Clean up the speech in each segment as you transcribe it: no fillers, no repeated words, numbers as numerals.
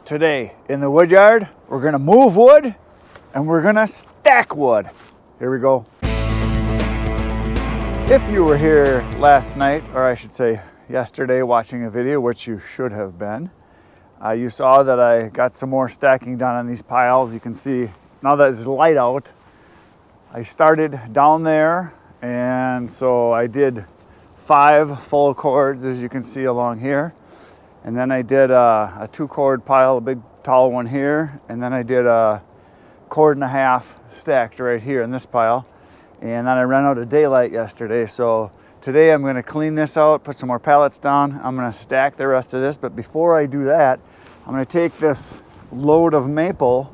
Today in the wood yard, we're gonna move wood and we're gonna stack wood. Here we go. If you were here last night, or I should say yesterday, watching a video, which you should have been, you saw that I got some more stacking done on these piles. You can see now that it's light out, I started down there, and so I did 5 full cords, as you can see along here. And then I did a 2-cord pile, a big tall one here, and then I did a 1.5 cord stacked right here in this pile. And then I ran out of daylight yesterday, so today I'm going to clean this out, put some more pallets down. I'm going to stack the rest of this, but before I do that, I'm going to take this load of maple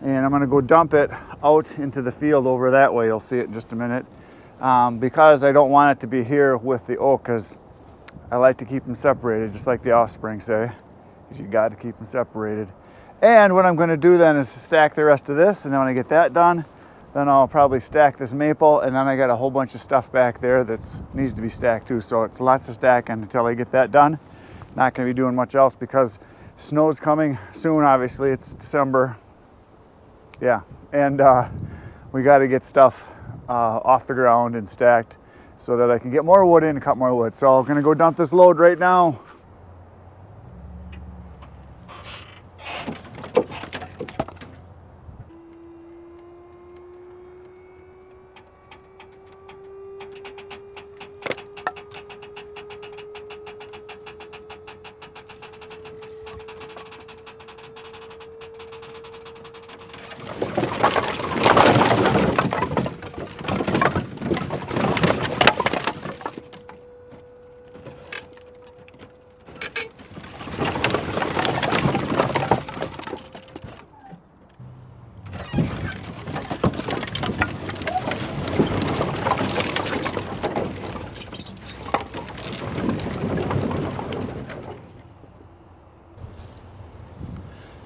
and I'm going to go dump it out into the field over that way. You'll see it in just a minute, because I don't want it to be here with the oak, because I like to keep them separated, just like the offspring say, because you got to keep them separated. And what I'm going to do then is stack the rest of this, and then when I get that done, then I'll probably stack this maple, and then I got a whole bunch of stuff back there that needs to be stacked too. So it's lots of stacking until I get that done. Not going to be doing much else because snow's coming soon. Obviously, it's December. Yeah, and we got to get stuff off the ground and stacked, so that I can get more wood in and cut more wood. So I'm gonna go dump this load right now.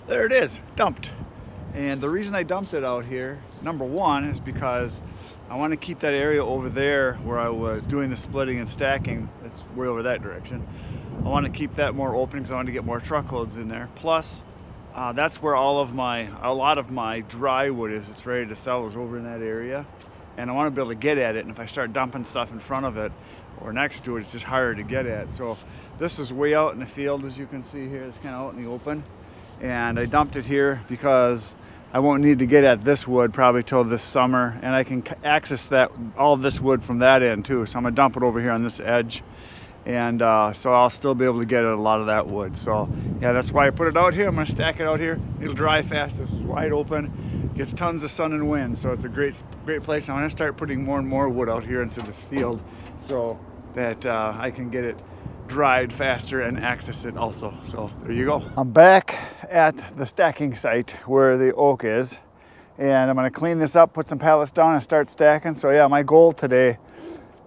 There it is, dumped. And the reason I dumped it out here, number one, is because I want to keep that area over there where I was doing the splitting and stacking. It's way over that direction. I want to keep that more open because I want to get more truckloads in there. Plus, that's where a lot of my dry wood is. It's ready to sell, is over in that area. And I want to be able to get at it. And if I start dumping stuff in front of it or next to it, it's just harder to get at. So this is way out in the field, as you can see here. It's kind of out in the open. And I dumped it here because I won't need to get at this wood probably till this summer, and I can access all this wood from that end too. So I'm gonna dump it over here on this edge, and so I'll still be able to get at a lot of that wood. So yeah, that's why I put it out here. I'm gonna stack it out here. It'll dry fast. This is wide open, gets tons of sun and wind, so it's a great place. I'm gonna start putting more and more wood out here into this field so that I can get it dried faster and access it also. So there you go. I'm back at the stacking site where the oak is, and I'm going to clean this up, put some pallets down, and start stacking. So yeah, my goal today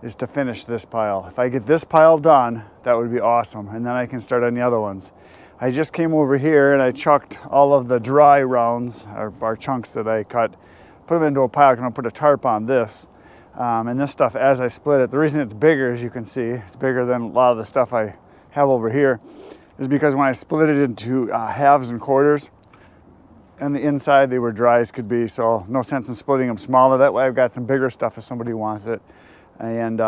is to finish this pile. If I get this pile done, that would be awesome, and then I can start on the other ones. I just came over here and I chucked all of the dry rounds, or chunks that I cut, put them into a pile. I'm going to put a tarp on this. And this stuff, as I split it, the reason it's bigger, as you can see, it's bigger than a lot of the stuff I have over here, is because when I split it into halves and quarters, and the inside they were dry as could be, so no sense in splitting them smaller. That way I've got some bigger stuff if somebody wants it. And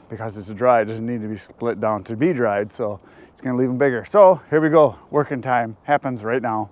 because it's dry, it doesn't need to be split down to be dried, so it's going to leave them bigger. So here we go, working time happens right now.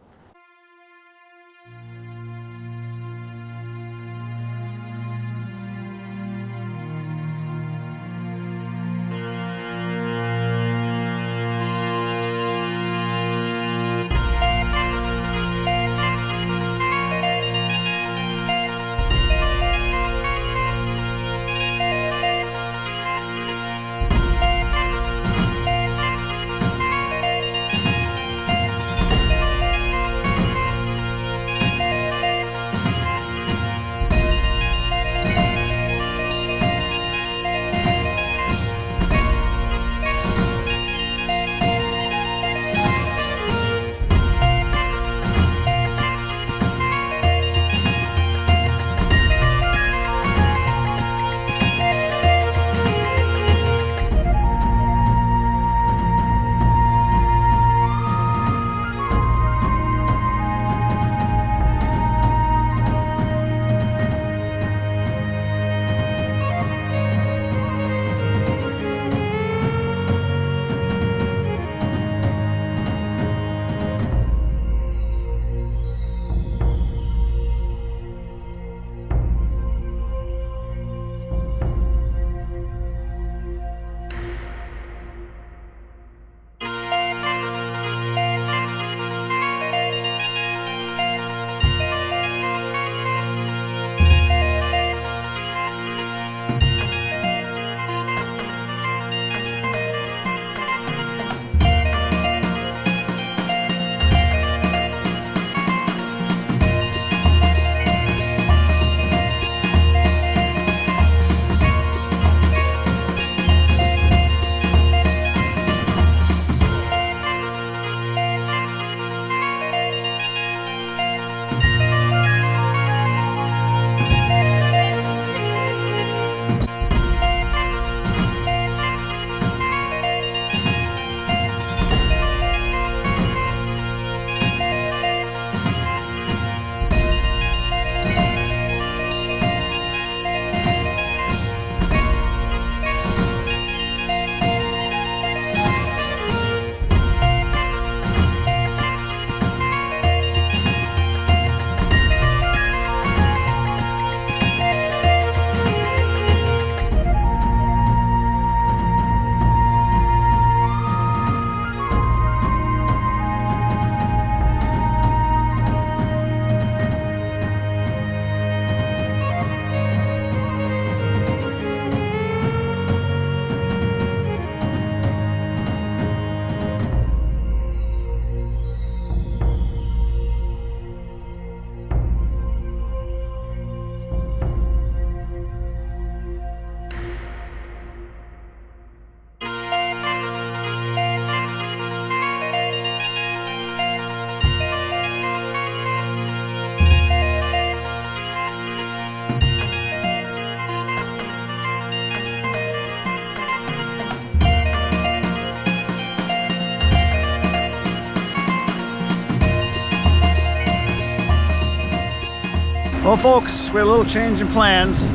Well folks, we had a little change in plans.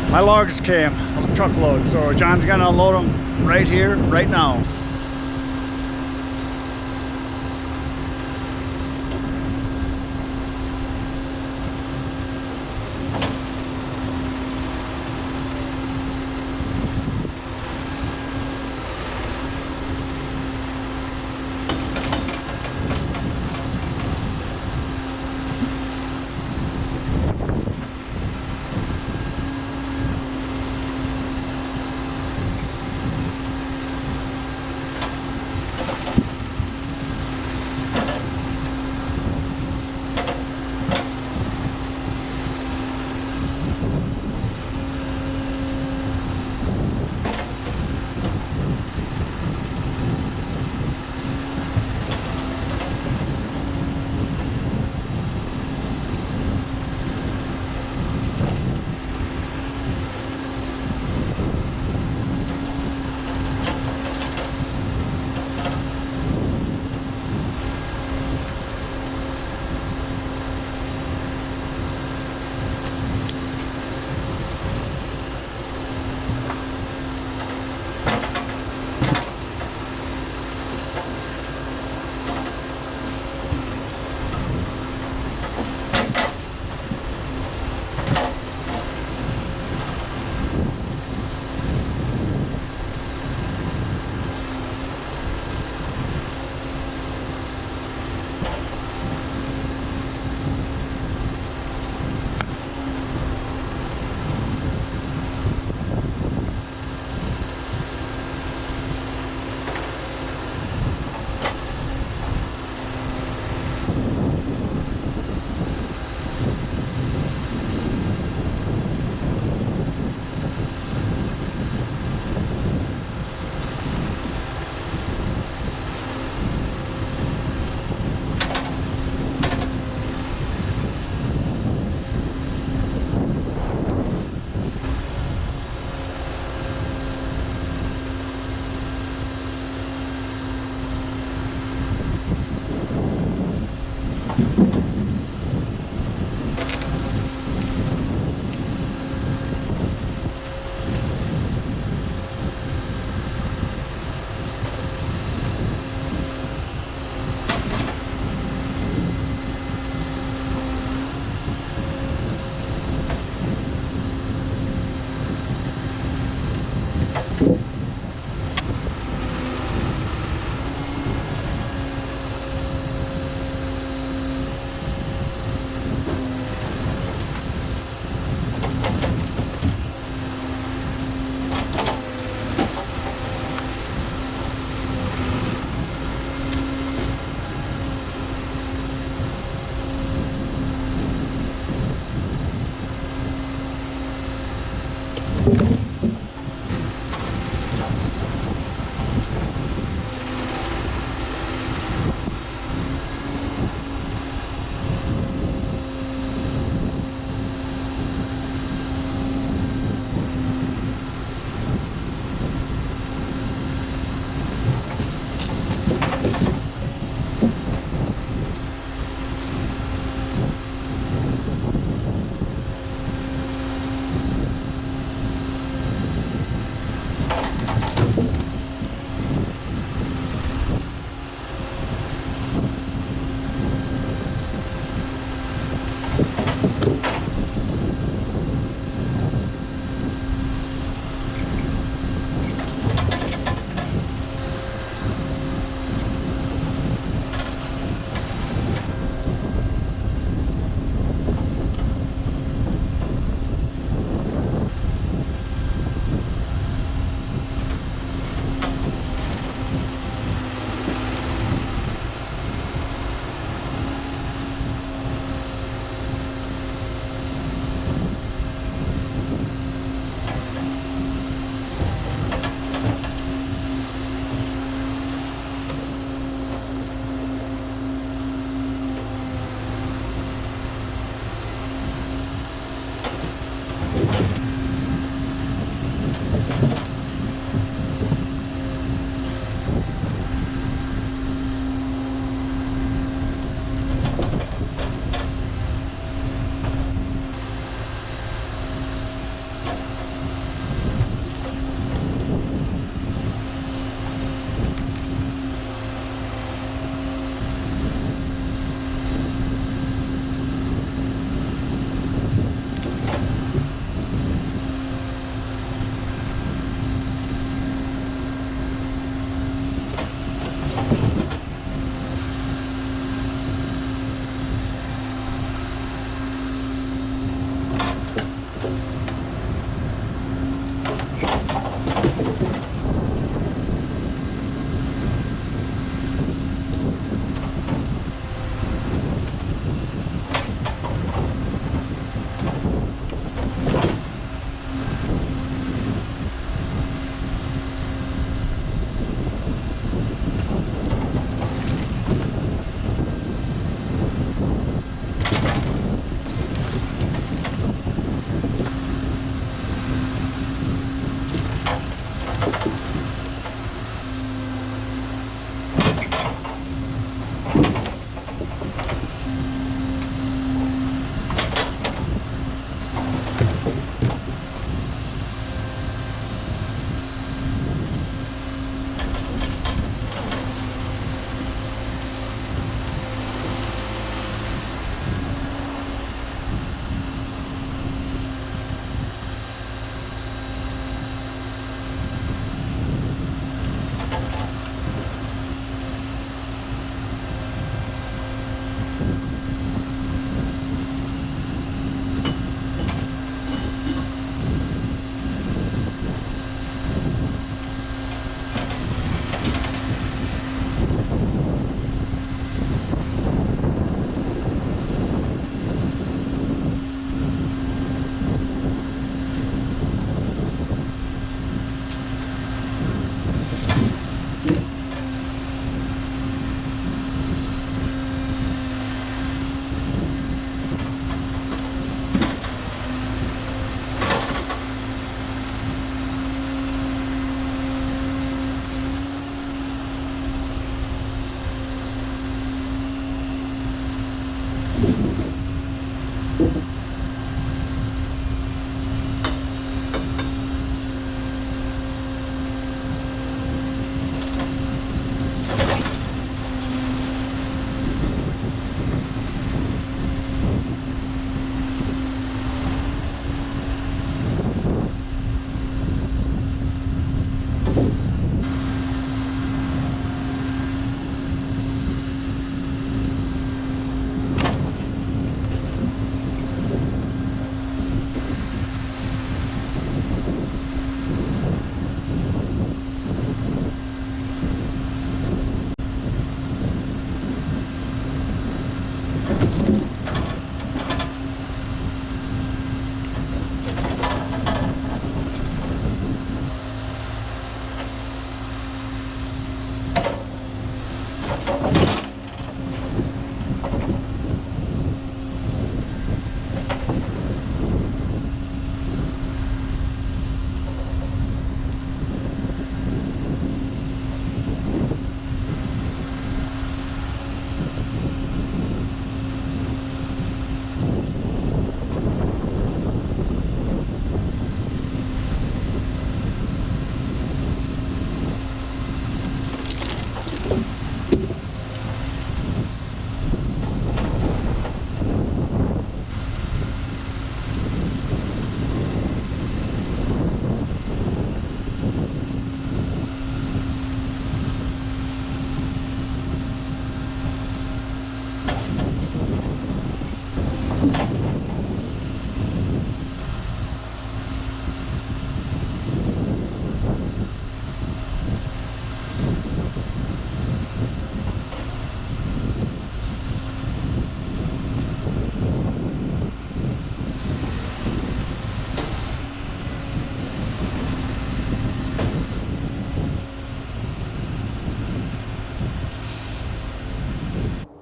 My logs came, a truckload, so John's gonna unload them right here, right now.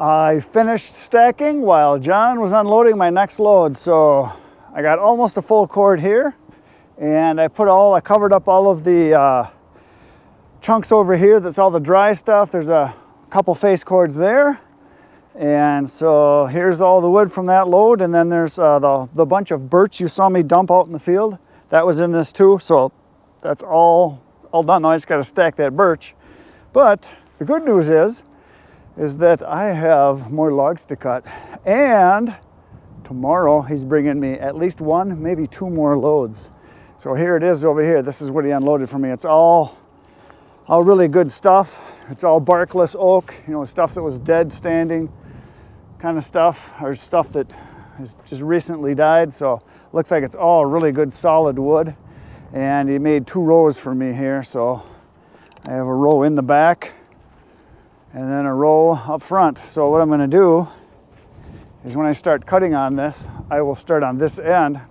I finished stacking while John was unloading my next load, so I got almost a full cord here, and I covered up all of the chunks over here. That's all the dry stuff. There's a couple face cords there, and so here's all the wood from that load, and then there's the bunch of birch you saw me dump out in the field. That was in this too, so that's all done. Now I just got to stack that birch. But the good news is that I have more logs to cut, and tomorrow he's bringing me at least one, maybe two more loads. So here it is over here. This is what he unloaded for me. It's all really good stuff. It's all barkless oak, you know, stuff that was dead standing kind of stuff, or stuff that has just recently died. So looks like it's all really good solid wood. And he made 2 rows for me here. So I have a row in the back and then a row up front. So what I'm going to do is when I start cutting on this, I will start on this end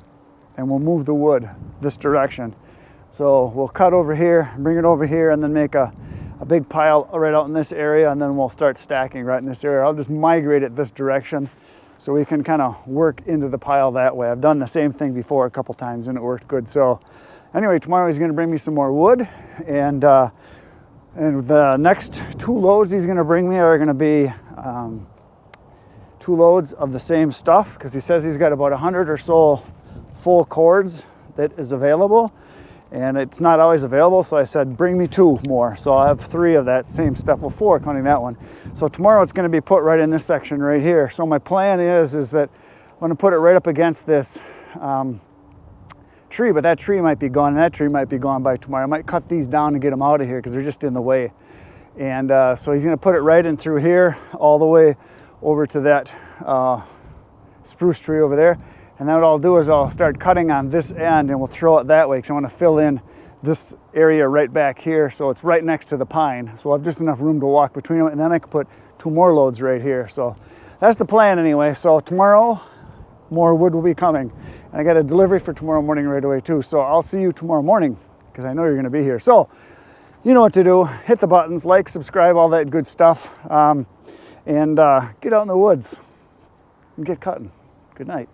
and we'll move the wood this direction. So we'll cut over here, bring it over here, and then make a big pile right out in this area, and then we'll start stacking right in this area. I'll just migrate it this direction so we can kind of work into the pile that way. I've done the same thing before a couple times and it worked good. So anyway, tomorrow he's going to bring me some more wood, and the next 2 loads he's going to bring me are going to be 2 loads of the same stuff, because he says he's got about 100 or so full cords that is available, and it's not always available. So I said, bring me 2 more. So I'll have 3 of that same stuff, well 4 counting that one. So tomorrow it's going to be put right in this section right here. So my plan is that I'm going to put it right up against this tree, but that tree might be gone, and that tree might be gone by tomorrow. I might cut these down and get them out of here because they're just in the way. And so he's going to put it right in through here all the way over to that spruce tree over there. And then what I'll do is I'll start cutting on this end, and we'll throw it that way, because I want to fill in this area right back here, so it's right next to the pine. So I'll have just enough room to walk between them, and then I can put 2 more loads right here. So that's the plan anyway. So tomorrow, more wood will be coming. And I got a delivery for tomorrow morning right away too. So I'll see you tomorrow morning, because I know you're going to be here. So you know what to do. Hit the buttons, like, subscribe, all that good stuff. And get out in the woods and get cutting. Good night.